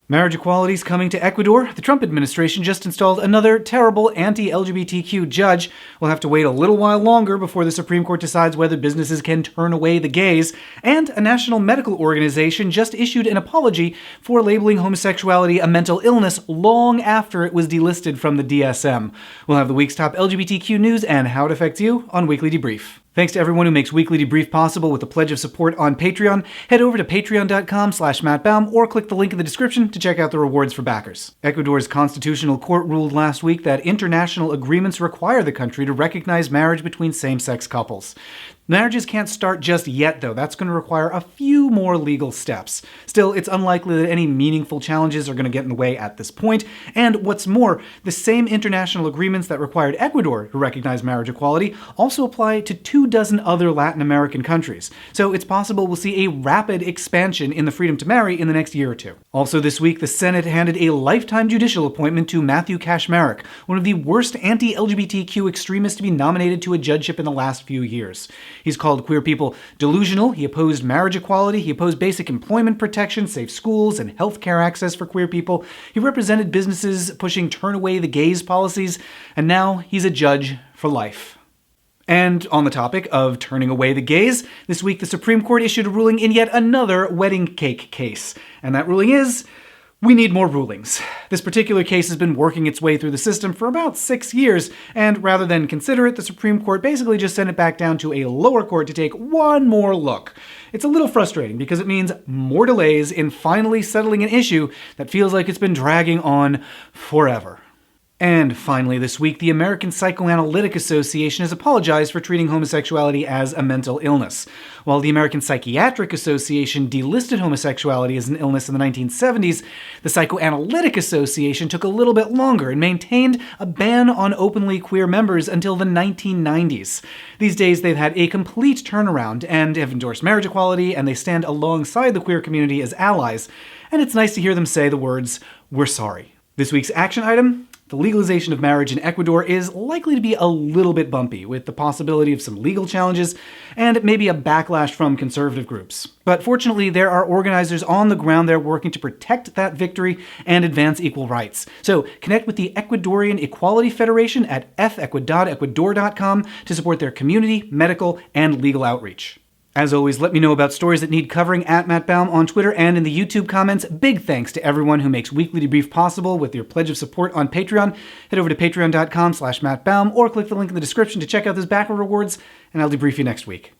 Marriage equality is coming to Ecuador. The Trump administration just installed another terrible anti-LGBTQ judge. We'll have to wait a little while longer before the Supreme Court decides whether businesses can turn away the gays. And a national medical organization just issued an apology for labeling homosexuality a mental illness long after it was delisted from the DSM. We'll have the week's top LGBTQ news and how it affects you on Weekly Debrief. Thanks to everyone who makes Weekly Debrief possible with a pledge of support on Patreon. Head over to patreon.com/mattbaum or click the link in the description to check out the rewards for backers. Ecuador's constitutional court ruled last week that international agreements require the country to recognize marriage between same-sex couples. Marriages can't start just yet, though. That's going to require a few more legal steps. Still, it's unlikely that any meaningful challenges are going to get in the way at this point. And what's more, the same international agreements that required Ecuador to recognize marriage equality also apply to 24 other Latin American countries. So it's possible we'll see a rapid expansion in the freedom to marry in the next year or two. Also this week, the Senate handed a lifetime judicial appointment to Matthew Kaczmarek, one of the worst anti-LGBTQ extremists to be nominated to a judgeship in the last few years. He's called queer people delusional, he opposed marriage equality, he opposed basic employment protection, safe schools, and healthcare access for queer people. He represented businesses pushing turn away the gays policies, and now he's a judge for life. And on the topic of turning away the gays, this week the Supreme Court issued a ruling in yet another wedding cake case. And that ruling is, we need more rulings. This particular case has been working its way through the system for about 6 years, and rather than consider it, the Supreme Court basically just sent it back down to a lower court to take one more look. It's a little frustrating because it means more delays in finally settling an issue that feels like it's been dragging on forever. And finally this week, the American Psychoanalytic Association has apologized for treating homosexuality as a mental illness. While the American Psychiatric Association delisted homosexuality as an illness in the 1970s, the Psychoanalytic Association took a little bit longer and maintained a ban on openly queer members until the 1990s. These days, they've had a complete turnaround and have endorsed marriage equality, and they stand alongside the queer community as allies. And it's nice to hear them say the words, "We're sorry." This week's action item? The legalization of marriage in Ecuador is likely to be a little bit bumpy, with the possibility of some legal challenges and maybe a backlash from conservative groups. But fortunately, there are organizers on the ground there working to protect that victory and advance equal rights. So connect with the Ecuadorian Equality Federation at fecuador.com to support their community, medical, and legal outreach. As always, let me know about stories that need covering at Matt Baum on Twitter and in the YouTube comments. Big thanks to everyone who makes Weekly Debrief possible with your pledge of support on Patreon. Head over to patreon.com/mattbaum or click the link in the description to check out those backer rewards, and I'll debrief you next week.